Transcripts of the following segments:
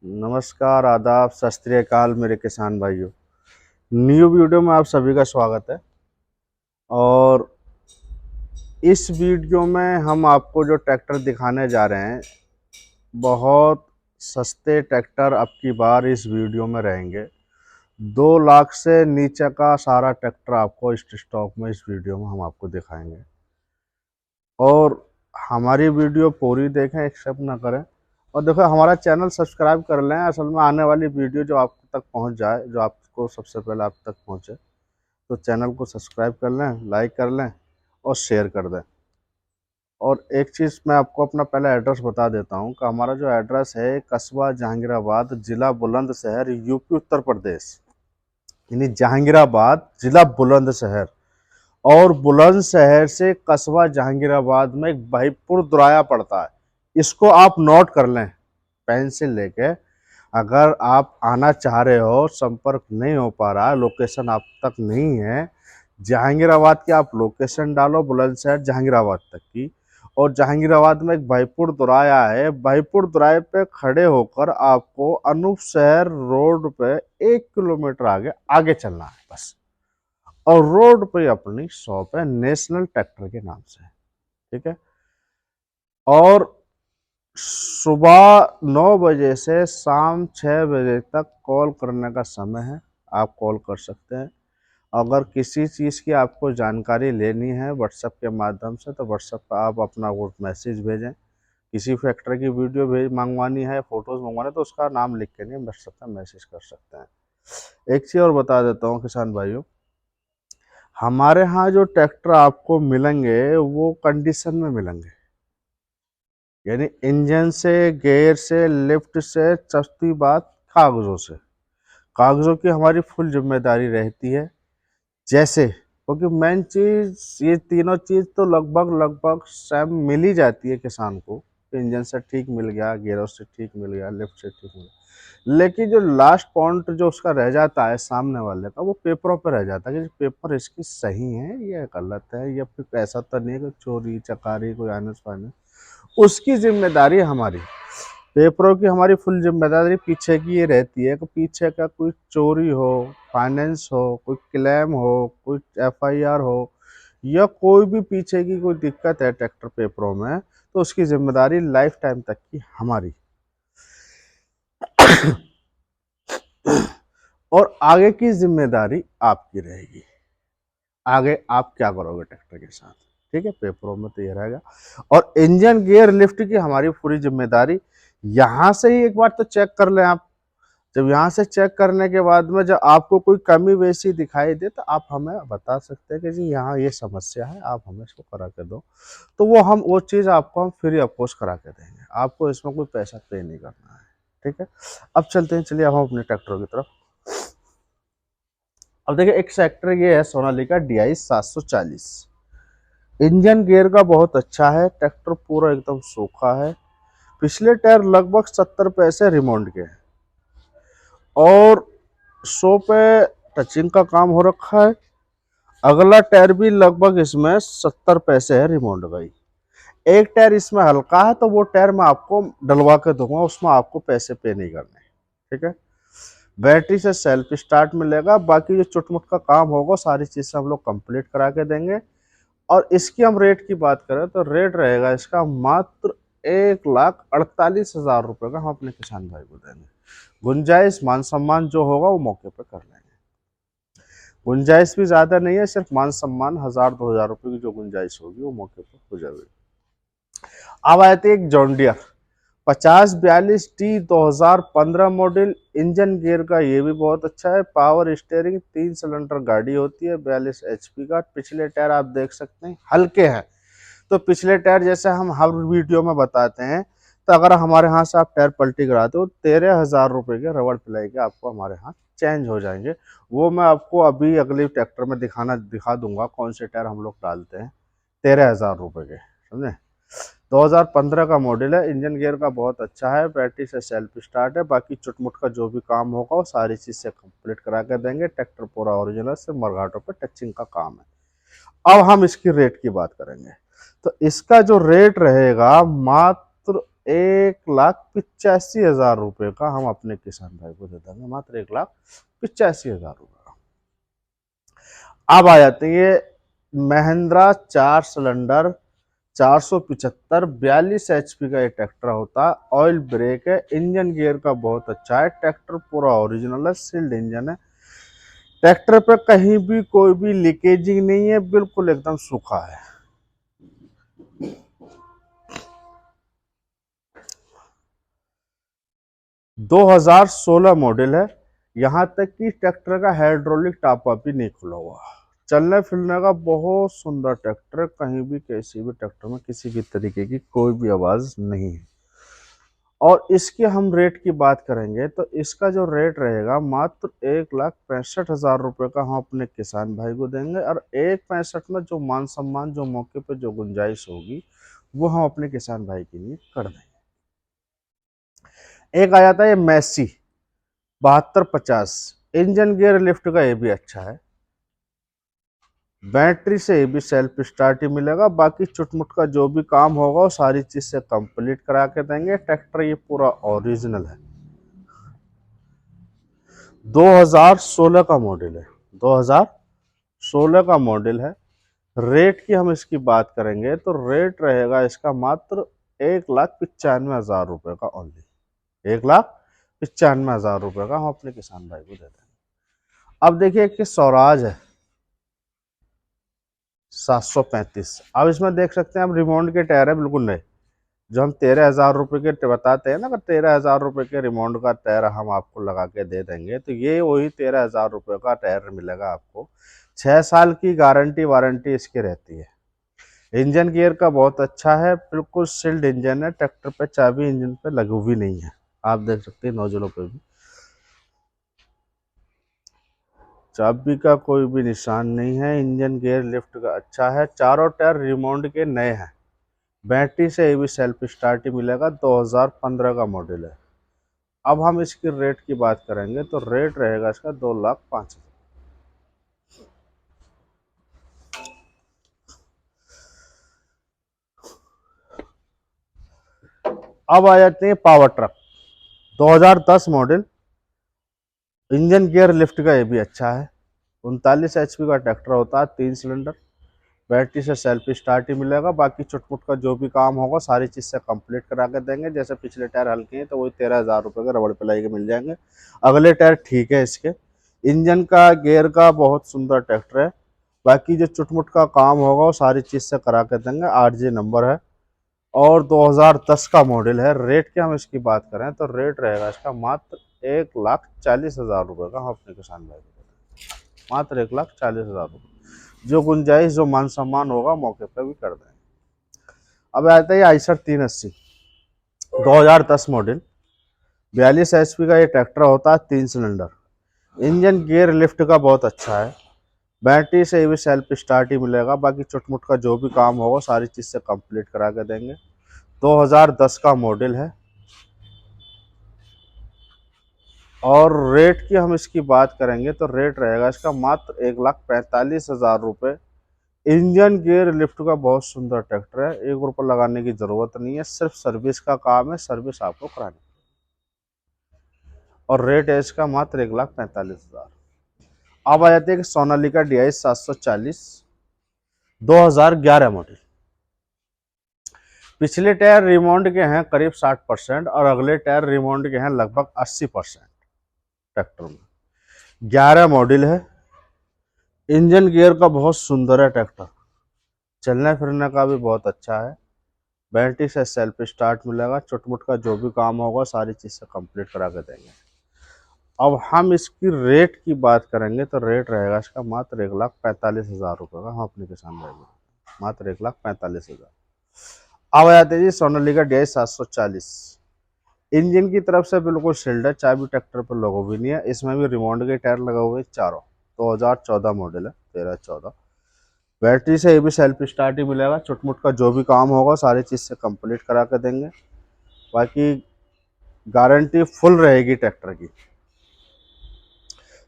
नमस्कार, आदाब, सत श्री अकाल मेरे किसान भाइयों। न्यू वीडियो में आप सभी का स्वागत है। और इस वीडियो में हम आपको जो ट्रैक्टर दिखाने जा रहे हैं, बहुत सस्ते ट्रैक्टर अब की बार इस वीडियो में रहेंगे। 2 लाख से नीचे का सारा ट्रैक्टर आपको इस स्टॉक में इस वीडियो में हम आपको दिखाएंगे। और हमारी वीडियो पूरी देखें, एक्सेप्ट ना करें। और देखो, हमारा चैनल सब्सक्राइब कर लें, असल में आने वाली वीडियो जो आप तक पहुंच जाए, जो आपको सबसे पहले आप तक पहुंचे, तो चैनल को सब्सक्राइब कर लें, लाइक कर लें और शेयर कर दें। और एक चीज़ मैं आपको अपना पहला एड्रेस बता देता हूं कि हमारा जो एड्रेस है, कस्बा जहांगीराबाद, ज़िला बुलंदशहर, यूपी उत्तर प्रदेश। यानी जहांगीराबाद ज़िला बुलंदशहर। और बुलंदशहर से कस्बा जहांगीराबाद में एक भाईपुर दुराया पड़ता है। इसको आप नोट कर लें पेन से लेके। अगर आप आना चाह रहे हो, संपर्क नहीं हो पा रहा है, लोकेशन आप तक नहीं है, जहांगीराबाद की आप लोकेशन डालो, बुलंदशहर जहांगीराबाद तक की। और जहांगीराबाद में एक भाईपुर दुराया है, भाईपुर दुराए पे खड़े होकर आपको अनूप शहर रोड पे 1 किलोमीटर आगे आगे चलना है बस। और रोड पे अपनी शॉप है, नेशनल ट्रैक्टर के नाम से। ठीक है। और सुबह 9 बजे से शाम 6 बजे तक कॉल करने का समय है, आप कॉल कर सकते हैं। अगर किसी चीज़ की आपको जानकारी लेनी है व्हाट्सएप के माध्यम से, तो व्हाट्सएप पर आप अपना वो मैसेज भेजें। किसी फैक्ट्री की वीडियो मंगवानी है, फोटोज़ मंगवाने, तो उसका नाम लिख के नहीं व्हाट्सएप पर मैसेज कर सकते हैं। एक चीज़ और बता देता हूँ किसान भाइयों, हमारे यहाँ जो ट्रैक्टर आपको मिलेंगे वो कंडीशन में मिलेंगे। यानी इंजन से, गियर से, लिफ्ट से, चौथी बात कागज़ों से। कागज़ों की हमारी फुल जिम्मेदारी रहती है। जैसे, क्योंकि मेन चीज़ ये तीनों चीज़ तो लगभग लगभग सेम मिल ही जाती है किसान को। इंजन से ठीक मिल गया, गियरों से ठीक मिल गया, लिफ्ट से ठीक मिल गया, लेकिन जो लास्ट पॉइंट जो उसका रह जाता है सामने वाले का, वो पेपरों पे रह जाता है कि पेपर इसकी सही है या गलत है, या फिर ऐसा तो नहीं है कि चोरी चकारी कोई आनस फानस। उसकी जिम्मेदारी हमारी, पेपरों की हमारी फुल जिम्मेदारी पीछे की ये रहती है कि पीछे का कोई चोरी हो, फाइनेंस हो, कोई क्लेम हो, कोई एफआईआर हो, या कोई भी पीछे की कोई दिक्कत है ट्रैक्टर पेपरों में, तो उसकी जिम्मेदारी लाइफ टाइम तक की हमारी। और आगे की जिम्मेदारी आपकी रहेगी। आगे आप क्या करोगे ट्रैक्टर के साथ, ठीक है, पेपरों में तो ये रहेगा। और इंजन गियर लिफ्ट की हमारी पूरी जिम्मेदारी। यहाँ से ही एक बार तो चेक कर लें आप। जब यहाँ से चेक करने के बाद में जब आपको कोई कमी वैसी दिखाई दे, तो आप हमें बता सकते हैं कि जी यहाँ ये समस्या है, आप हमें इसको करा के दो। तो वो चीज़ आपको हम फ्री ऑफ कॉस्ट करा के देंगे, आपको इसमें कोई पैसा पे नहीं करना है। ठीक है। अब चलते हैं, चलिए अब हम अपने ट्रैक्टरों की तरफ। अब देखिए, एक ट्रैक्टर ये है सोनालिका DI 740। इंजन गियर का बहुत अच्छा है, ट्रैक्टर पूरा एकदम सूखा है। पिछले टायर लगभग 70 पैसे रिमांड के हैं, और 100 पे टचिंग का काम हो रखा है। अगला टायर भी लगभग इसमें 70 पैसे है रिमांड का ही। एक टायर इसमें हल्का है, तो वो टायर मैं आपको डलवा के दूंगा, उसमें आपको पैसे पे नहीं करने। ठीक है। बैटरी से सेल्फ स्टार्ट मिलेगा, बाकी जो चुटमुट का काम होगा सारी चीज़ से हम लोग कंप्लीट करा के देंगे। और इसकी हम रेट की बात करें तो रेट रहेगा इसका मात्र 1,48,000 रुपये का हम अपने किसान भाई को देंगे। गुंजाइश मान सम्मान जो होगा वो मौके पर कर लेंगे। गुंजाइश भी ज़्यादा नहीं है, सिर्फ मान सम्मान 1,000-2,000 रुपये की जो गुंजाइश होगी वो मौके पर हो जाएगी। अब आए थे एक John Deere 5042D 2015 model. Engine gear का ये भी बहुत अच्छा है, पावर स्टीयरिंग, 3 सिलेंडर गाड़ी होती है, 42 HP का। पिछले टायर आप देख सकते हैं हल्के हैं। तो पिछले टायर जैसे हम हर वीडियो में बताते हैं, तो अगर हमारे यहाँ से आप टायर पलटी कराते हो, 13,000 रुपये के रबड़ पिलाई के आपको हमारे यहाँ चेंज हो जाएंगे। वो मैं आपको अभी अगले ट्रैक्टर में दिखा दूंगा कौन से टायर हम लोग डालते हैं 13,000 रुपये के, समझे। 2015 का मॉडल है, इंजन गियर का बहुत अच्छा है, बैटरी से सेल्फ स्टार्ट है, बाकी चुटमुट का जो भी काम होगा वो सारी चीज़ से कंप्लीट करा कर देंगे। ट्रैक्टर पूरा ओरिजिनल, सिर्फ मरघाटों पर टचिंग का काम है। अब हम इसकी रेट की बात करेंगे, तो इसका जो रेट रहेगा मात्र 1,85,000 का हम अपने किसान भाई को दे देंगे, मात्र 1,85,000 रुपये। अब आ जाते हैं ये महिंद्रा 4 सिलेंडर 475 42 HP का ये ट्रैक्टर होता है। ऑयल ब्रेक है, इंजन गियर का बहुत अच्छा है, ट्रैक्टर पूरा ओरिजिनल है, सील्ड इंजन है। ट्रैक्टर पे कहीं भी कोई भी लीकेजिंग नहीं है, बिल्कुल एकदम सूखा है। दो 2016 मॉडल है। यहाँ तक कि ट्रैक्टर का हाइड्रोलिक टापा भी नहीं खुला हुआ। चलने फिरने का बहुत सुंदर ट्रैक्टर है, कहीं भी किसी भी ट्रैक्टर में किसी भी तरीके की कोई भी आवाज नहीं है। और इसके हम रेट की बात करेंगे तो इसका जो रेट रहेगा मात्र 1,65,000 का हम अपने किसान भाई को देंगे। और 1,65 में जो मान सम्मान, जो मौके पे जो गुंजाइश होगी, वो हम अपने किसान भाई के लिए कर देंगे। एक आ जाता है ये मैसी 7250, इंजन गियर लिफ्ट का ये भी अच्छा है, बैटरी से ये भी सेल्फ स्टार्ट ही मिलेगा। बाकी चुटमुट का जो भी काम होगा वो सारी चीज से कंप्लीट करा के देंगे। ट्रैक्टर ये पूरा ओरिजिनल है, 2016 का मॉडल है, 2016 का मॉडल है। रेट की हम इसकी बात करेंगे तो रेट रहेगा इसका मात्र 1,95,000 का ओनली, 1,95,000 का हम अपने किसान भाई को दे देंगे। अब देखिए कि स्वराज है 735। अब इसमें देख सकते हैं हम रिमोंड के टायर है बिल्कुल नए, जो हम 13,000 के बताते हैं ना, अगर 13,000 के रिमोंड का टायर हम आपको लगा के दे देंगे तो ये वही 13,000 का टायर मिलेगा आपको। 6 साल की गारंटी वारंटी इसकी रहती है। इंजन गियर का बहुत अच्छा है, बिल्कुल सील्ड इंजन है। ट्रैक्टर पे चाबी इंजन पे लगी हुई नहीं है, आप देख सकते हैं नोजलों पे भी चाबी का कोई भी निशान नहीं है। इंजन गियर लिफ्ट का अच्छा है, चारों टायर रिमोंड के नए हैं। बैटरी से ये भी सेल्फ स्टार्ट ही मिलेगा, 2015 का मॉडल है। अब हम इसकी रेट की बात करेंगे तो रेट रहेगा इसका 2,05,000। अब आ जाते हैं power truck 2010 model, engine gear lift का ये भी अच्छा है, 39 HP का ट्रैक्टर होता है, 3 सिलेंडर, बैटरी से सेल्फ स्टार्ट ही मिलेगा। बाकी चुटपुट का जो भी काम होगा सारी चीज़ से कंप्लीट करा के देंगे। जैसे पिछले टायर हल्के हैं तो वही 13,000 के रबड़ पिलाई के मिल जाएंगे। अगले टायर ठीक है इसके। इंजन का गियर का बहुत सुंदर ट्रैक्टर है। बाकी जो चुटमुट का काम होगा वो सारी चीज़ से करा के देंगे। 8G नंबर है और 2010 का मॉडल है। रेट की हम इसकी बात करें तो रेट रहेगा इसका मात्र 1,40,000 का हम अपने किसान भाई को देंगे, मात्र 1,40,000। जो गुंजाइश जो मान सम्मान होगा मौके पर भी कर देंगे। अब आता है आइसर 380 2010 मॉडल, 42 HP का ये ट्रैक्टर होता है, 3 सिलेंडर, इंजन गियर लिफ्ट का बहुत अच्छा है। बैटरी से भी सेल्फ स्टार्ट ही मिलेगा। बाकी चुटमुट का जो भी काम होगा सारी चीज़ से कंप्लीट करा के देंगे। 2010 का मॉडल है। और रेट की हम इसकी बात करेंगे तो रेट रहेगा इसका मात्र 1,45,000 इंजन गियर लिफ्ट का बहुत सुंदर ट्रैक्टर है, 1 रुपये लगाने की जरूरत नहीं है, सिर्फ सर्विस का काम है, सर्विस आपको करानी। और रेट है इसका मात्र 1,45,000। अब आ जाती है कि सोनालिका DI 740 2011 मॉडल, पिछले टायर रिमोंड के हैं करीब 60% और अगले टायर रिमोंड के हैं लगभग 80% ट्रैक्टर में। 11 मॉडल है, इंजन गियर का बहुत सुंदर है ट्रैक्टर, चलने फिरने का भी बहुत अच्छा है। बैटरी से सेल्फ स्टार्ट मिलेगा। चुटमुट का जो भी काम होगा सारी चीज़ से कंप्लीट करा के देंगे। अब हम इसकी रेट की बात करेंगे तो रेट रहेगा इसका मात्र 1,45,000 का हम अपने किसान भाई को, मात्र 1,45,000। अब आ जाते हैं जी सोनालिका DI 740, इंजन की तरफ से बिल्कुल शील्ड है, चाबी ट्रैक्टर पर लोगो भी नहीं है। इसमें भी रिमोंड के टायर लगे हुए चारों, 2014 मॉडल है, 13-14। बैटरी से ये भी सेल्फ स्टार्ट ही मिलेगा। चुटमुट का जो भी काम होगा सारी चीज़ से कंप्लीट करा कर देंगे। बाकी गारंटी फुल रहेगी ट्रैक्टर की।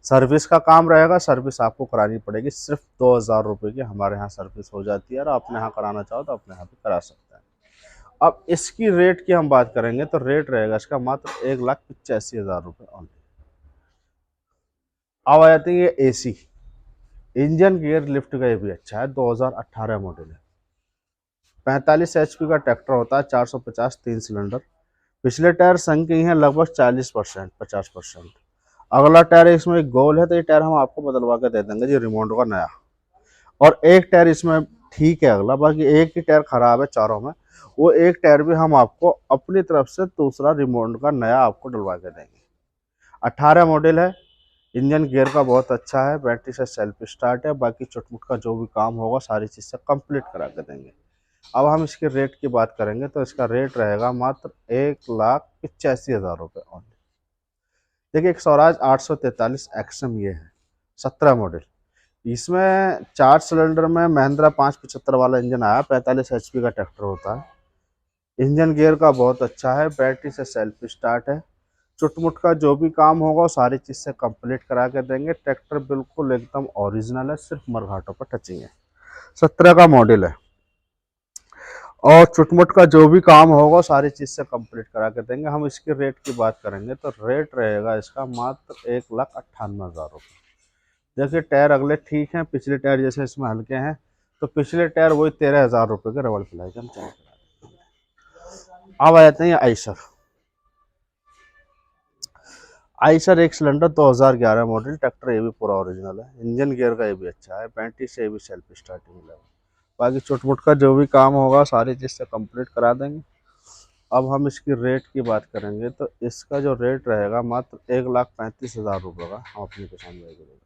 सर्विस का काम रहेगा, सर्विस आपको करानी पड़ेगी, सिर्फ 2,000 रुपये की हमारे यहाँ सर्विस हो जाती है। और अपने यहाँ कराना चाहो तो अपने यहाँ भी करा सकते हैं। अब इसकी रेट की हम बात करेंगे तो रेट रहेगा इसका मात्र 1,85,000 रुपये ऑनली। अब आ जाती है एसी। इंजन गियर लिफ्ट का ये भी अच्छा है, 2018 मॉडल है। 45 एचपी का ट्रैक्टर होता है, 450 3 सिलेंडर। पिछले टायर संग के ही हैं लगभग 40% 50%। अगला टायर इसमें एक गोल है, तो ये टायर हम आपको बदलवा के दे देंगे जी, रिमोट का नया। और एक टायर इसमें ठीक है अगला, बाकी एक ही टायर खराब है चारों में। वो एक टायर भी हम आपको अपनी तरफ से दूसरा रिमोट का नया आपको डलवा के देंगे। 18 मॉडल है। इंजन गियर का बहुत अच्छा है, बैटरी से सेल्फ स्टार्ट है। बाकी चुटमुट का जो भी काम होगा सारी चीज़ से कंप्लीट करा के देंगे। अब हम इसके रेट की बात करेंगे तो इसका रेट रहेगा मात्र 1,85,000 रुपये ऑनली। देखिए एक स्वराज 843 एक्सएम ये है, 17 मॉडल। इसमें 4 सिलेंडर में महिंद्रा 575 वाला इंजन आया, 45 एचपी का ट्रैक्टर होता है। इंजन गियर का बहुत अच्छा है, बैटरी से सेल्फ स्टार्ट है। चुटमुट का जो भी काम होगा वो सारी चीज़ से कंप्लीट करा के देंगे। ट्रैक्टर बिल्कुल एकदम ओरिजिनल है, सिर्फ मरघाटों पर टचिंग है। 17 का मॉडल है और चुटमुट का जो भी काम होगा सारी चीज़ से कंप्लीट करा के देंगे। हम इसके रेट की बात करेंगे तो रेट रहेगा इसका मात्र 1,98,000 रुपये। देखिए टायर अगले ठीक हैं, पिछले टायर जैसे इसमें हल्के हैं, तो पिछले टायर वही 13,000 रुपये के रबड़ पिलाई के हम चेंज करा देंगे। अब आ जाते हैं आइसर। आइसर एक सिलेंडर 2011 मॉडल ट्रैक्टर, ये भी पूरा ओरिजिनल है। इंजन गियर का ये भी अच्छा है, बैटरी से ये भी सेल्फ स्टार्टिंग मिलेगा। बाकी छोट का जो भी काम होगा सारी चीज़ से कंप्लीट करा देंगे। अब हम इसकी रेट की बात करेंगे तो इसका जो रेट रहेगा मात्र 1,35,000 रुपये का हम अपने किसान भाई को देंगे,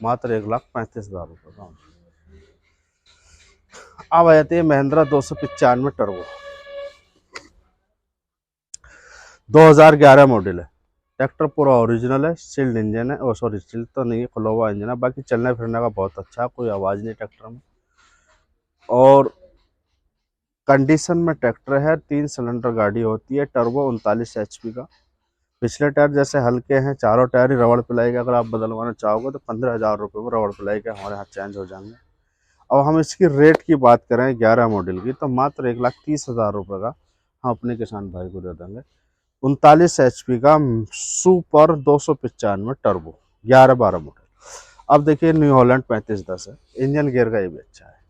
मात्र 1,35,000 रुपये का। अब आ जाती है महिंद्रा 295 टर्बो, 2011 मॉडल है। ट्रैक्टर पूरा ओरिजिनल है, सील्ड इंजन है, और सॉरी सील्ड तो नहीं है, खुला हुआ इंजन है। बाकी चलने फिरने का बहुत अच्छा है, कोई आवाज़ नहीं ट्रैक्टर में। और कंडीशन में ट्रैक्टर है, 3 सिलेंडर गाड़ी होती है, टर्बो 39 एचपी का। पिछले टायर जैसे हल्के हैं, चारों टायर ही रबड़ पिलाई के अगर आप बदलवाना चाहोगे तो 15,000 रुपये में रबड़ पिलाई के हमारे यहाँ चेंज हो जाएंगे। अब हम इसकी रेट की बात करें 11 मॉडल की तो मात्र 1,30,000 रुपये का हम अपने किसान भाई को दे देंगे। 39 एचपी का सुपर 295 टर्बो, 11-12 मॉडल। अब देखिए न्यू हॉलैंड 3510 है, इंजन गियर का ये भी अच्छा है,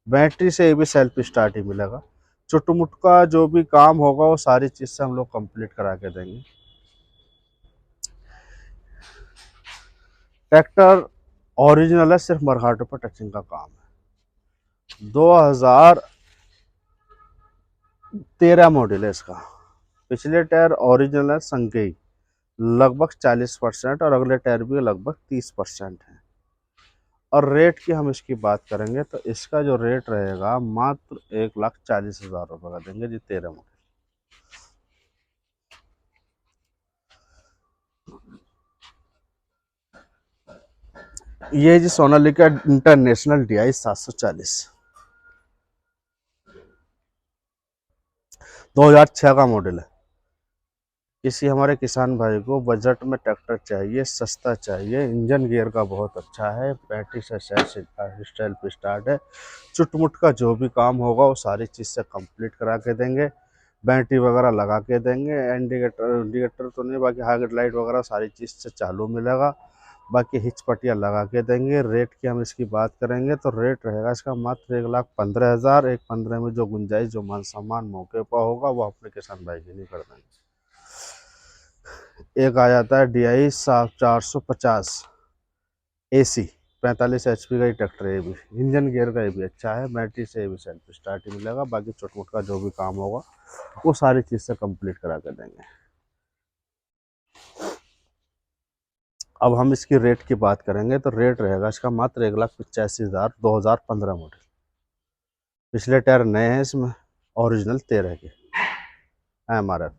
बैटरी से ये भी सेल्फ स्टार्ट ही मिलेगा। छोटू का जो भी काम होगा वो सारी चीज़ से हम लोग कंप्लीट करा के देंगे। ट्रैक्टर ओरिजिनल है, सिर्फ मरघाटों पर टचिंग का काम है। 2013 मॉडल है इसका। पिछले टायर ओरिजिनल है, संकेई लगभग 40% और अगले टायर भी लगभग 30% है। और रेट की हम इसकी बात करेंगे तो इसका जो रेट रहेगा मात्र 1,40,000 रुपये का देंगे जी, 13 मॉडल। ये जी सोनालिका इंटरनेशनल DI 740, 2006 का मॉडल है। किसी हमारे किसान भाई को बजट में ट्रैक्टर चाहिए, सस्ता चाहिए, इंजन गियर का बहुत अच्छा है, बैटरी से स्टाइल पे स्टार्ट है। चुटमुट का जो भी काम होगा वो सारी चीज़ से कंप्लीट करा के देंगे। बैटरी वगैरह लगा के देंगे, इंडिकेटर इंडिकेटर तो नहीं, बाकी हाइट लाइट वगैरह सारी चीज़ से चालू मिलेगा। बाकी हिच पटिया लगा के देंगे। रेट की हम इसकी बात करेंगे तो रेट रहेगा इसका मात्र 1,15,000। 1,15 में जो गुंजाइश, जो मान सम्मान मौके पर होगा वो अपने किसान भाई के लिए कर देंगे। एक आ जाता है DI 450 AC, 45 एचपी का ही ट्रैक्टर है, ये भी इंजन गियर का ये भी अच्छा है, बैटरी से ये भी सेल्फ स्टार्ट ही मिलेगा। बाकी छोट का जो भी काम होगा वो सारी चीज़ से कंप्लीट करा कर देंगे। अब हम इसकी रेट की बात करेंगे तो रेट रहेगा इसका मात्र 1,85,000, 2015 मॉडल। पिछले टायर नए हैं इसमें, ओरिजिनल 13 के MRF।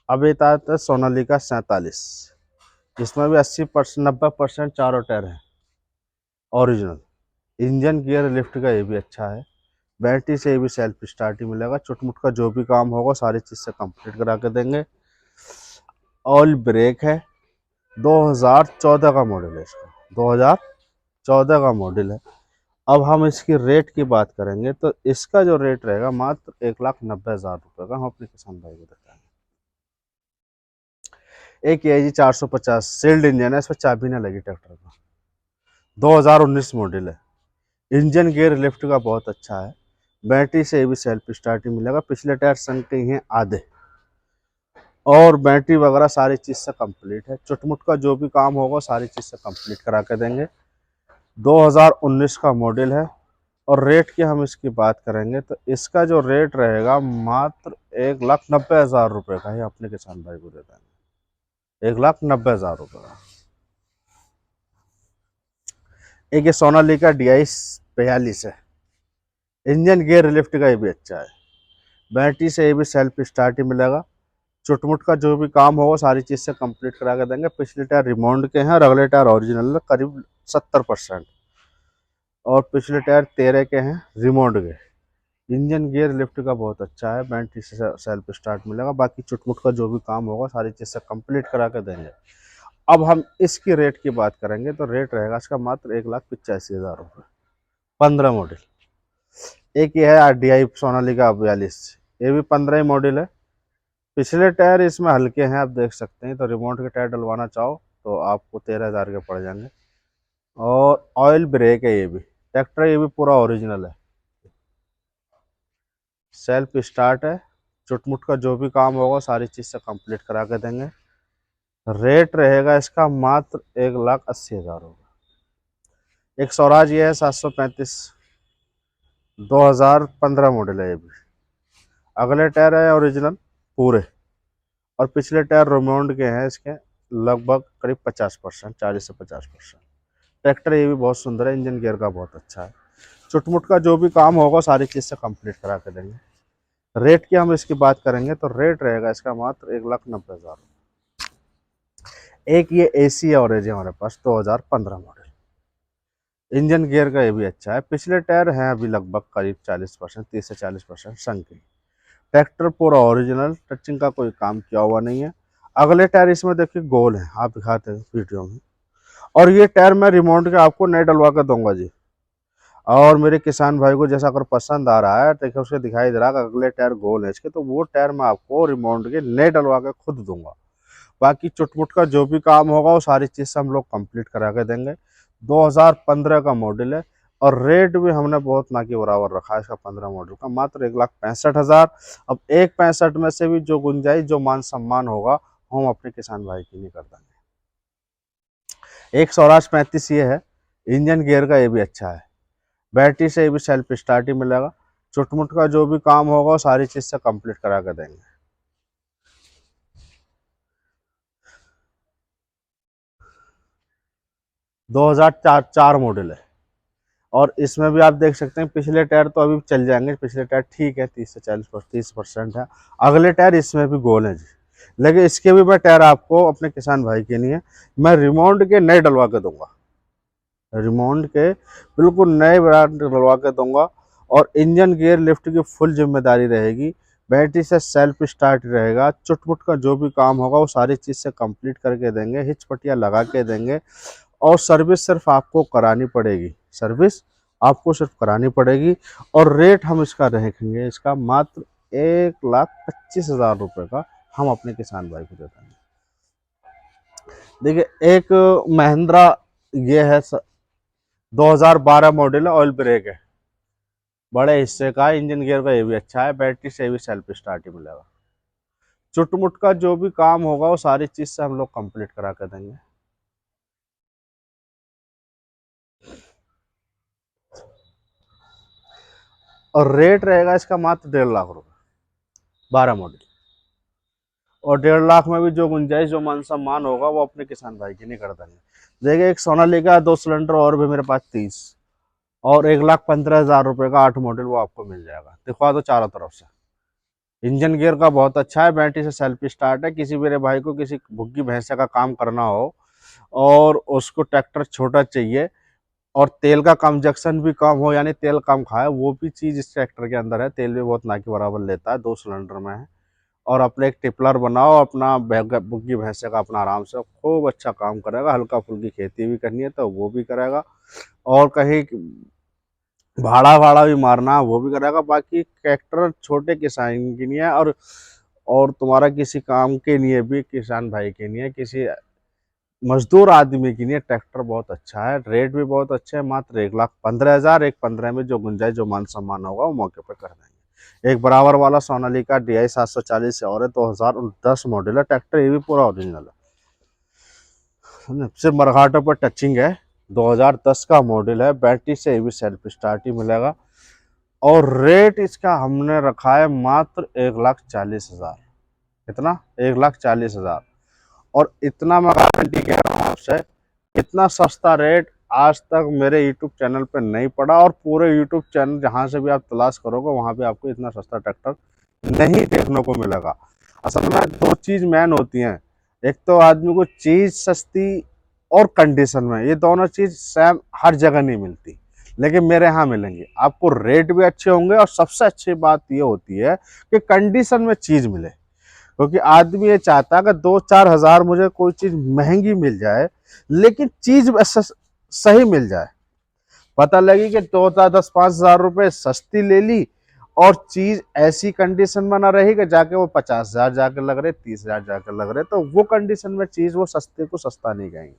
अब ये आता है सोनालिका 47, जिसमें भी 80% 90% चारों टायर हैं ओरिजिनल। इंजन गियर लिफ्ट का ये भी अच्छा है, बैटरी से ये भी सेल्फ स्टार्ट ही मिलेगा। चुटमुट का जो भी काम होगा सारी चीज़ से कंप्लीट करा के देंगे। ऑयल ब्रेक है, 2014 का मॉडल है इसका, 2014 का मॉडल है। अब हम इसकी रेट की बात करेंगे तो इसका जो रेट रहेगा मात्र 1,90,000 रुपये का हम अपने किसान भाई को बताएंगे। एक ये जी 450 सील्ड इंजन है, इसमें चाबी ना लगी ट्रैक्टर का, 2019 मॉडल है। इंजन गियर लिफ्ट का बहुत अच्छा है। बैटरी से भी सेल्फ स्टार्ट ही मिलेगा। पिछले टायर सनके हैं आधे, और बैटरी वगैरह सारी चीज़ से कंप्लीट है। चुटमुट का जो भी काम होगा सारी चीज़ से कंप्लीट करा के देंगे। 2019 का मॉडल है। और रेट की हम इसकी बात करेंगे तो इसका जो रेट रहेगा मात्र 1,90,000 रुपये का ही अपने किसान भाई को दे देंगे। 1,90,000 रुपये का। एक ये सोनालिका DI 42 है। इंजन गियर लिफ्ट का ये भी अच्छा है। बैटरी से ये भी सेल्फ स्टार्ट ही मिलेगा। चुटमुट का जो भी काम होगा सारी चीज़ से कंप्लीट करा के देंगे। पिछले टायर रिमोंड के हैं और अगले टायर ओरिजिनल है, करीब 70%। और पिछले टायर 13 के हैं रिमोंड के। इंजन गियर लिफ्ट का बहुत अच्छा है। बैटरी से सेल्फ स्टार्ट मिलेगा। बाकी चुटमुट का जो भी काम होगा सारी चीज़ से कंप्लीट करा के देंगे। अब हम इसकी रेट की बात करेंगे तो रेट रहेगा इसका मात्र 1,85,000 रुपये। 15 मॉडल। एक ये है RDI सोनालिका 42, ये भी 15 ही मॉडल है। पिछले टायर इसमें हल्के हैं, आप देख सकते हैं। तो रिमोट के टायर डलवाना चाहो तो आपको 13,000 के पड़ जाएंगे। और ऑयल ब्रेक है ये भी। ट्रैक्टर ये भी पूरा ओरिजिनल है। सेल्फ स्टार्ट है। चुटमुट का जो भी काम होगा सारी चीज़ से कंप्लीट करा के देंगे। रेट रहेगा इसका मात्र 1,80,000 रुपये। एक स्वराज ये है 735, 2015 मॉडल है ये भी। अगले टायर है ओरिजिनल पूरे, और पिछले टायर रोमोंड के हैं इसके, लगभग करीब 50%, 40 से 50%। ट्रैक्टर ये भी बहुत सुंदर है। इंजन गियर का बहुत अच्छा है। चुटमुट का जो भी काम होगा सारी चीज़ से कंप्लीट करा के देंगे। रेट की हम इसकी बात करेंगे तो रेट रहेगा इसका मात्र 1,90,000। एक ये AC एवरेज है हमारे पास 2015 मॉडल। इंजन गियर का ये भी अच्छा है। पिछले टायर हैं अभी लगभग करीब 40%, 30 से 40% संख्या। ट्रैक्टर पूरा ओरिजिनल, टचिंग का कोई काम किया हुआ नहीं है। अगले टायर इसमें देखिए गोल है, आप दिखाते हैं वीडियो में। और ये टायर मैं रिमोट के आपको नए डलवा कर दूंगा जी। और मेरे किसान भाई को जैसा अगर पसंद आ रहा है, देखिए उसके दिखाई दे रहा है अगले टायर गोल है इसके, तो वो टायर मैं आपको रिमोट के नए डलवा के खुद दूंगा। बाकी चुटमुट का जो भी काम होगा वो सारी चीज़ से हम लोग कंप्लीट करा के देंगे। 2015 का मॉडल है। और रेट भी हमने बहुत ना के बराबर रखा है इसका 15 मॉडल का, मात्र 1,65,000। अब 1,65 में से भी जो गुंजाइश, जो मान सम्मान होगा हम अपने किसान भाई की नहीं कर देंगे। एक स्वराज 35 ये है। इंजन गियर का ये भी अच्छा है। बैटरी से ये भी सेल्फ स्टार्ट ही मिलेगा। चुटमुट का जो भी काम होगा वो सारी चीज़ से कंप्लीट करा के देंगे। 2004 मॉडल है। और इसमें भी आप देख सकते हैं पिछले टायर तो अभी चल जाएंगे। पिछले टायर ठीक है, 30% है। अगले टायर इसमें भी गोल है जी। लेकिन इसके भी मैं टायर आपको अपने किसान भाई के लिए मैं रिमोंड के नए डलवा के दूंगा। रिमोंड के बिल्कुल नए ब्रांड डलवा के दूंगा। और इंजन गियर लिफ्ट की फुल जिम्मेदारी रहेगी। बैटरी से सेल्फ स्टार्ट रहेगा। चुटमुट का जो भी काम होगा वो सारी चीज़ से कंप्लीट करके देंगे। हिच पट्टियाँ लगा के देंगे। और सर्विस सिर्फ आपको करानी पड़ेगी। सर्विस आपको सिर्फ करानी पड़ेगी। और रेट हम इसका रखेंगे इसका मात्र 1,25,000 रुपये का हम अपने किसान भाई को दे देंगे। देखिए एक महिंद्रा ये है 2012 मॉडल है, ऑयल ब्रेक है, बड़े हिस्से का। इंजन गियर का ये भी अच्छा है। बैटरी से भी सेल्फ स्टार्ट ही मिलेगा। चुटमुट का जो भी काम होगा वो सारी चीज़ से हम लोग कंप्लीट करा कर देंगे। और रेट रहेगा इसका मात्र 1,50,000 रुपये। 12 मॉडल। और 1,50,000 में भी जो गुंजाइश, जो मान सम्मान होगा वो अपने किसान भाई की नहीं कर देंगे। देखिए एक सोनालिका 2 सिलेंडर और भी मेरे पास 30, और 1,15,000 रुपये का 8 मॉडल वो आपको मिल जाएगा। दिखवा दो चारों तरफ से। इंजन गियर का बहुत अच्छा है। बैटरी से सेल्फ स्टार्ट है। किसी मेरे भाई को किसी भुग्गी भैंसे का काम करना हो और उसको ट्रैक्टर छोटा चाहिए और तेल का कंजक्शन भी कम हो, यानी तेल कम खाए, वो भी चीज़ इस ट्रैक्टर के अंदर है। तेल भी बहुत ना के बराबर लेता है। 2 सिलेंडर में है। और अपने एक टिपलर बनाओ अपना, बुग्गी भैंसे का अपना आराम से खूब अच्छा काम करेगा। हल्का फुल्की खेती भी करनी है तो वो भी करेगा। और कहीं भाड़ा भाड़ा भी मारना वो भी करेगा। बाकी ट्रैक्टर छोटे किसान के नहीं है, और तुम्हारा किसी काम के नहीं है, भी किसान भाई के नहीं है, किसी मजदूर आदमी के लिए ट्रैक्टर बहुत अच्छा है। रेट भी बहुत अच्छा है, मात्र 1,15,000, 1,15 में जो गुंजाइश, जो मान सम्मान होगा वो मौके पर कर देंगे। एक बराबर वाला सोनालिका DI 740 से और है, 2010 मॉडल है ट्रैक्टर, ये भी पूरा ओरिजिनल है, सिर्फ मरघाटों पर टचिंग है। 2010 का मॉडल है, बैटरी से ये भी सेल्फ स्टार्ट ही मिलेगा। और रेट इसका हमने रखा है मात्र 1,40,000। कितना? 1,40,000। और इतना मैं गारंटी कह रहा हूँ आपसे, इतना सस्ता रेट आज तक मेरे यूट्यूब चैनल पे नहीं पड़ा, और पूरे यूट्यूब चैनल जहाँ से भी आप तलाश करोगे वहाँ पे आपको इतना सस्ता ट्रैक्टर नहीं देखने को मिलेगा। असल में दो चीज़ मेन होती हैं, एक तो आदमी को चीज़ सस्ती और कंडीशन में, ये दोनों चीज़ सेम हर जगह नहीं मिलती, लेकिन मेरे यहाँ मिलेंगे। आपको रेट भी अच्छे होंगे, और सबसे अच्छी बात ये होती है कि कंडीशन में चीज़ मिले। क्योंकि आदमी ये चाहता है कि 2-4 हज़ार मुझे कोई चीज महंगी मिल जाए, लेकिन चीज सही मिल जाए। पता लगी कि 2-10-5 हज़ार रुपए सस्ती ले ली, और चीज ऐसी कंडीशन में ना रही कि जाके वो 50,000 जाके लग रहे, 30,000 जाके लग रहे, तो वो कंडीशन में चीज वो सस्ते को सस्ता नहीं कहेंगे।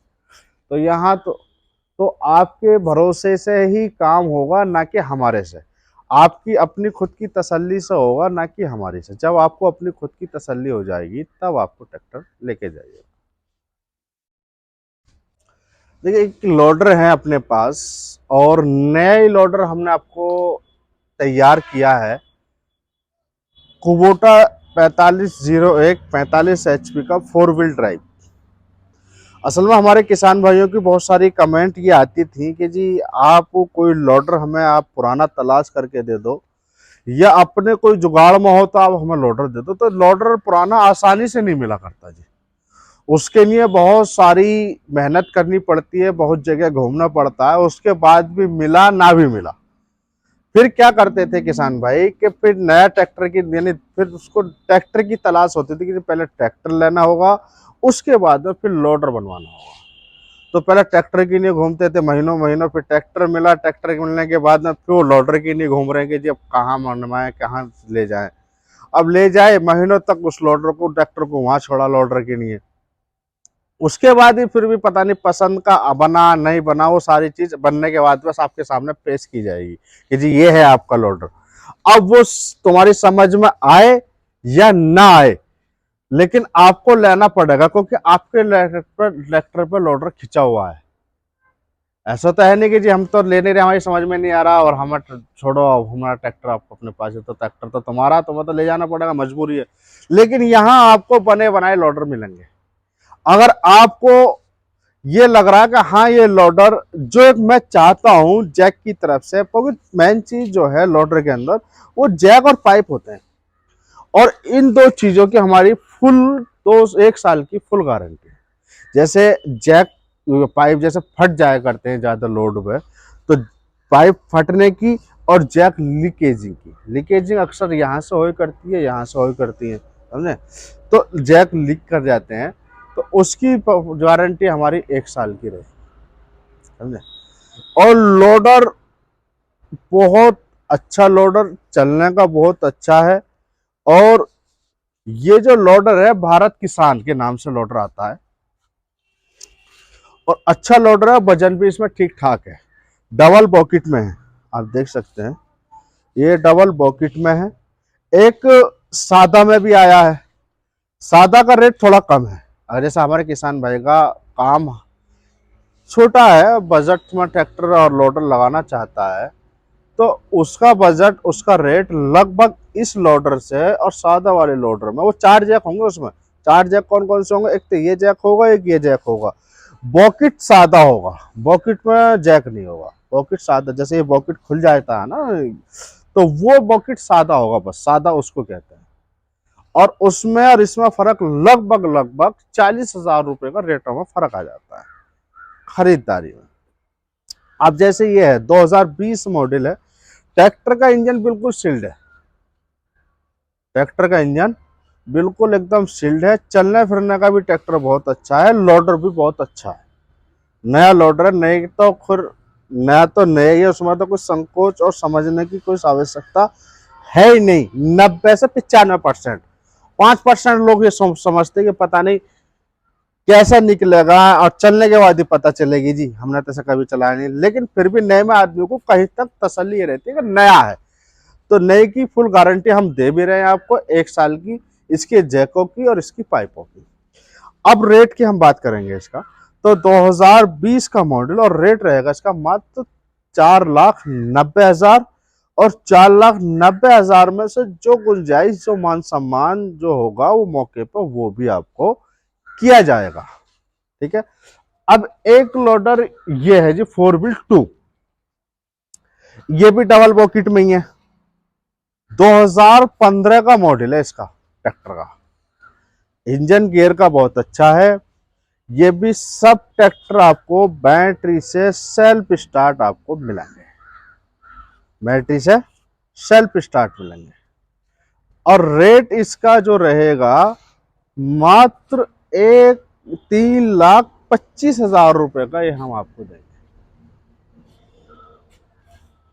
तो यहाँ तो आपके भरोसे से ही काम होगा, ना कि हमारे से। आपकी अपनी खुद की तसल्ली से होगा, ना कि हमारी से। जब आपको अपनी खुद की तसल्ली हो जाएगी तब आपको ट्रैक्टर लेके जाइए। देखिए, एक लोडर है अपने पास, और नया ही लोडर हमने आपको तैयार किया है। कुबोटा 4501 45 HP का 4 व्हील ड्राइव। असल में हमारे किसान भाइयों की बहुत सारी कमेंट ये आती थी कि जी आप कोई लोडर हमें आप पुराना तलाश करके दे दो, या अपने कोई जुगाड़ में हो तो आप हमें लोडर दे दो। तो लोडर पुराना आसानी से नहीं मिला करता जी, उसके लिए बहुत सारी मेहनत करनी पड़ती है, बहुत जगह घूमना पड़ता है, उसके बाद भी मिला ना भी मिला। फिर क्या करते थे किसान भाई कि फिर नया ट्रैक्टर की, यानी फिर उसको ट्रैक्टर की तलाश होती थी कि पहले ट्रैक्टर लेना होगा, उसके बाद में फिर लोडर बनवाना होगा। तो पहले ट्रैक्टर के लिए घूमते थे महीनों महीनों, फिर ट्रैक्टर मिला, ट्रैक्टर के मिलने के बाद में फिर वो लोडर के लिए घूम रहे हैं कि जी अब कहाँ मनवाएं, कहाँ ले जाएं। अब ले जाए महीनों तक उस लोडर को, ट्रैक्टर को वहां छोड़ा लोडर के लिए, उसके बाद ही फिर भी पता नहीं पसंद का बना नहीं बना, वो सारी चीज बनने के बाद बस आपके सामने पेश की जाएगी कि जी ये है आपका लोडर। अब वो तुम्हारी समझ में आए या ना आए, लेकिन आपको लेना पड़ेगा, क्योंकि आपके ट्रैक्टर पर लोडर खिंचा हुआ है। ऐसा तो है नहीं कि जी हम तो ले नहीं रहे, हमारी समझ में नहीं आ रहा और हम छोड़ो, अब हमारा ट्रैक्टर आपको अपने पास है तो ट्रैक्टर तो तुम्हारा, तुम्हें तो ले जाना पड़ेगा, मजबूरी है। लेकिन यहाँ आपको बने बनाए लोडर मिलेंगे। अगर आपको ये लग रहा है कि हाँ ये लोडर जो एक मैं चाहता हूं जैक की तरफ से, क्योंकि मेन चीज जो है लोडर के अंदर वो जैक और पाइप होते हैं, और इन दो चीजों की हमारी फुल, तो 1 साल की फुल गारंटी है। जैसे जैक पाइप जैसे फट जाया करते हैं ज्यादा लोड पे, तो पाइप फटने की और जैक लीकेजिंग की, लीकेजिंग अक्सर यहाँ से हो करती है, यहाँ से हो करती है, समझे। तो जैक लीक कर जाते हैं, तो उसकी गारंटी हमारी 1 साल की रही, समझे। और लोडर बहुत अच्छा, लोडर चलने का बहुत अच्छा है। और ये जो लोडर है भारत किसान के नाम से लोडर आता है, और अच्छा लोडर है, वजन भी इसमें ठीक ठाक है। डबल बॉकेट में है, आप देख सकते हैं, ये डबल बॉकेट में है। एक सादा में भी आया है, सादा का रेट थोड़ा कम है। अगर जैसे हमारे किसान भाई का काम छोटा है, बजट में ट्रैक्टर और लोडर लगाना चाहता है, तो उसका बजट, उसका रेट लगभग इस लोडर से और सादा वाले लोडर में, वो 4 जैक होंगे उसमें। 4 जैक कौन कौन से होंगे? एक तो ये जैक होगा, एक ये जैक होगा। बॉकेट सादा होगा, बॉकेट में जैक नहीं होगा। बॉकेट सादा, जैसे ये बॉकेट खुल जाता है ना, तो वो बॉकेट सादा होगा, बस सादा उसको कहते हैं। और उसमें और इसमें फर्क लगभग लगभग 40,000 रुपए का रेटों में फर्क आ जाता है खरीदारी में। अब जैसे ये है 2020 मॉडल है, ट्रैक्टर का इंजन बिल्कुल सील्ड है, ट्रैक्टर का इंजन बिल्कुल एकदम सील्ड है। चलने फिरने का भी ट्रैक्टर बहुत अच्छा है, लोडर भी बहुत अच्छा है, नया लोडर है। नहीं तो खुद नया तो नया ही है, उसमें तो कुछ संकोच और समझने की कोई आवश्यकता है ही नहीं। 90 से 95%, 5% लोग ये समझते कि पता नहीं कैसा निकलेगा, और चलने के बाद ही पता चलेगी जी, हमने तो ऐसा कभी चलाया नहीं। लेकिन फिर भी नए में आदमी को कहीं तक तसल्ली रहती है कि नया है। तो नए की फुल गारंटी हम दे भी रहे हैं आपको 1 साल की, इसके जैकों की और इसकी पाइपों की। अब रेट की हम बात करेंगे इसका, तो 2020 का मॉडल और रेट रहेगा इसका मात्र 4,90,000। और 4,90,000 में से जो गुंजाइश, जो मान सम्मान जो होगा वो मौके पर वो भी आपको किया जाएगा। ठीक है। अब एक लोडर ये है जी 4x2, ये भी डबल बॉकेट में ही है। 2015 का मॉडल है इसका ट्रैक्टर का। इंजन गियर का बहुत अच्छा है। ये भी सब ट्रैक्टर आपको बैटरी से सेल्फ स्टार्ट आपको मिलेंगे, बैटरी से सेल्फ स्टार्ट मिलेंगे। और रेट इसका जो रहेगा मात्र 3,25,000 रुपए का, ये हम आपको देंगे।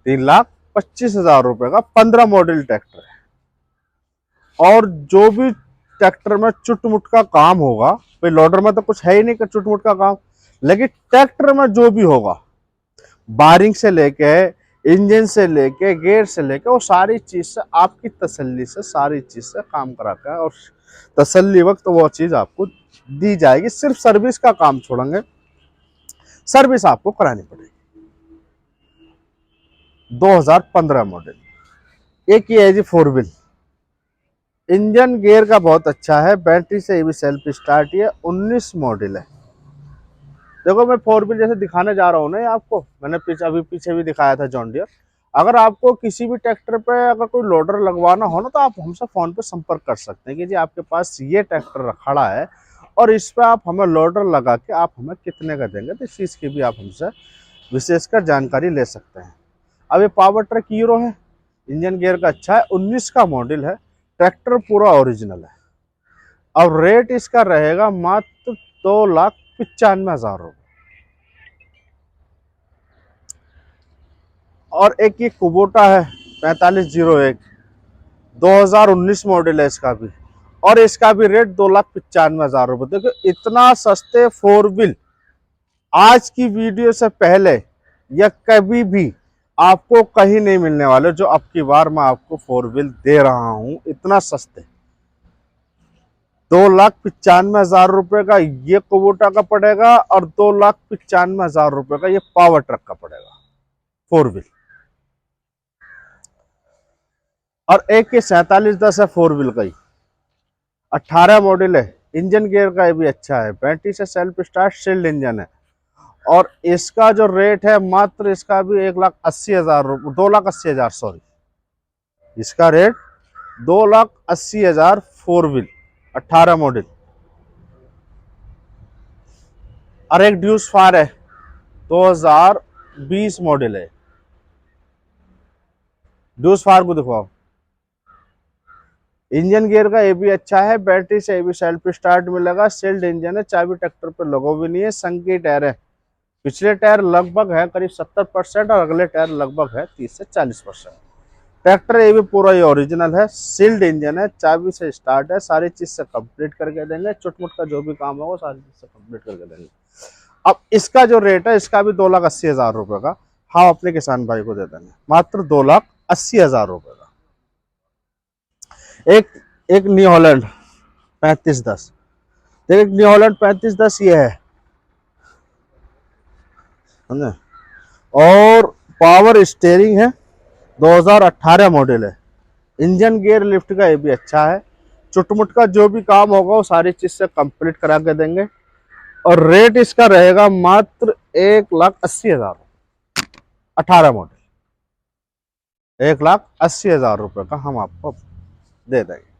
3,25,000 रुपए का 15 मॉडल ट्रैक्टर है। और जो भी ट्रैक्टर में चुटमुट का काम होगा, भाई लोडर में तो कुछ है ही नहीं कि चुटमुट का काम, लेकिन ट्रैक्टर में जो भी होगा, बारिंग से लेके, इंजन से लेके, गेयर से लेके, वो सारी चीज से आपकी तसल्ली से, सारी चीज से काम कराकर और तसल्ली वक्त तो वो चीज आपको दी जाएगी। सिर्फ सर्विस का काम छोड़ेंगे, सर्विस आपको करानी पड़ेगी। 2015 मॉडल। एक ये है जी 4 व्हील, इंजन गियर का बहुत अच्छा है, बैटरी से भी सेल्फ स्टार्ट है, 19 मॉडल है। देखो मैं 4 व्हील जैसे दिखाने जा रहा हूँ ना आपको, मैंने अभी पीछे भी दिखाया था जॉन डियर। अगर आपको किसी भी ट्रैक्टर पे अगर कोई लोडर लगवाना हो ना, तो आप हमसे फोन पे संपर्क कर सकते हैं कि जी आपके पास ये ट्रैक्टर खड़ा है और इस पे आप हमें लोडर लगा के आप हमें कितने का देंगे, तो इस चीज़ की भी आप हमसे विशेषकर जानकारी ले सकते हैं। अब ये पावर ट्रैक हीरो है, इंजन गियर का अच्छा है, 19 का मॉडल है, ट्रैक्टर पूरा ओरिजिनल है। अब रेट इसका रहेगा मात्र 2,95,000 रुपये। और एक ये कुबोटा है 4501, 2019 मॉडल है इसका भी, और इसका भी रेट 2,95,000 रुपये। देखो इतना सस्ते 4 व्हील आज की वीडियो से पहले या कभी भी आपको कहीं नहीं मिलने वाले, जो अब की बार मैं आपको 4 व्हील दे रहा हूं इतना सस्ते। 2,95,000 रुपए का ये कुबोटा का पड़ेगा, और 2,95,000 रुपए का ये पावर ट्रक का पड़ेगा 4 व्हील। और एक ये 4710 है 4 व्हील का ही, 18 मॉडल है, इंजन गियर का ये भी अच्छा है, बैटरी से सेल्फ स्टार्ट, शील्ड इंजन है। और इसका जो रेट है मात्र इसका भी 1,80,000 रुपये, 2,80,000 सॉरी, इसका रेट 2,80,000 4 व्हील 18 मॉडल। और एक ड्यूस फार है 2020 मॉडल है, ड्यूस फार को दिखाओ। इंजन गियर का ये भी अच्छा है, बैटरी से ये भी सेल्फ स्टार्ट मिलेगा, सील्ड इंजन है, चाबी ट्रैक्टर पे लोगो भी नहीं है, संकी टायर है। पिछले टायर लगभग है करीब 70% और अगले टायर लगभग है 30 से 40%। ट्रैक्टर ये भी पूरा ये ओरिजिनल है, सील्ड इंजन है, चाबी से स्टार्ट है, सारी चीज से कंप्लीट करके देंगे, चुटमुट का जो भी काम होगा सारी चीज से कंप्लीट करके देंगे। अब इसका जो रेट है इसका भी 2,80,000 रुपए का हम अपने किसान भाई को दे देंगे, मात्र 2,80,000 रुपए का। एक न्यू हॉलैंड 3510, देखिए न्यू हॉलैंड 3510 ये है, समझे। और पावर स्टेयरिंग है, 2018 मॉडल है, इंजन गियर लिफ्ट का ये भी अच्छा है, चुटमुट का जो भी काम होगा वो सारी चीज से कंप्लीट करा के देंगे। और रेट इसका रहेगा मात्र 1,80,000, 18 मॉडल, 1,80,000 रुपए का हम आपको दे देंगे।